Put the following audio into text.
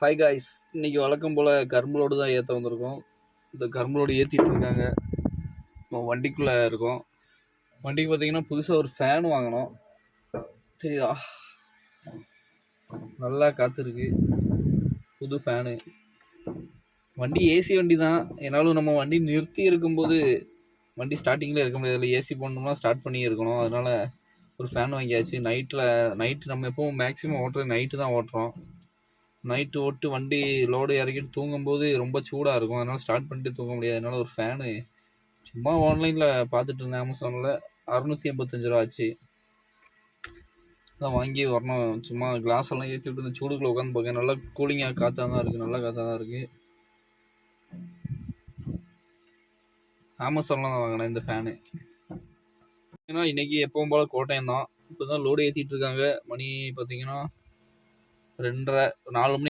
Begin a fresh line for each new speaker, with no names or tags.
Hi guys, இன்னைக்கு வழக்கம் போல் கரும்பு தான் ஏற்ற வந்திருக்கோம். இந்த கரும்பு ஏற்றிட்டு இருக்காங்க. இப்போ வண்டிக்குள்ளே இருக்கோம். வண்டிக்கு பார்த்தீங்கன்னா புதுசாக ஒரு ஃபேன் வாங்கினோம். சரிதா, நல்லா காத்திருக்கு. புது ஃபேனு. வண்டி ஏசி வண்டி தான். என்னாலும் நம்ம வண்டி நிறுத்தி இருக்கும்போது வண்டி ஸ்டார்டிங்கில் இருக்க முடியாது. ஏசி போடணும்னா ஸ்டார்ட் பண்ணி இருக்கணும். அதனால் ஒரு ஃபேன் வாங்கியாச்சு. நைட்டு நம்ம எப்பவும் மேக்ஸிமம் ஓட்டுறது நைட்டு தான் ஓட்டுறோம். நைட்டு ஓட்டு வண்டி லோடு இறக்கிட்டு தூங்கும்போது ரொம்ப சூடாக இருக்கும். அதனால் ஸ்டார்ட் பண்ணிட்டு தூங்க முடியாது. அதனால் ஒரு ஃபேனு சும்மா ஆன்லைனில் பார்த்துட்டு இருந்தேன். அமேசானில் 685 ரூபா ஆச்சு. அதான் வாங்கி வரணும். சும்மா கிளாஸ் எல்லாம் ஏற்றி விட்டு இந்த சூடுக்குள்ள உட்காந்து பார்க்க நல்லா கூலிங்காக காற்றா தான் இருக்குது. நல்லா காற்றா தான் இருக்குது. அமேசானில் தான் வாங்கினேன் இந்த ஃபேனு. ஏன்னா இன்றைக்கி எப்பவும் போல் கோட்டையம் தான். இப்போ தான் லோடு ஏற்றிட்டு இருக்காங்க. மணி பார்த்தீங்கன்னா 2:30 4 மணி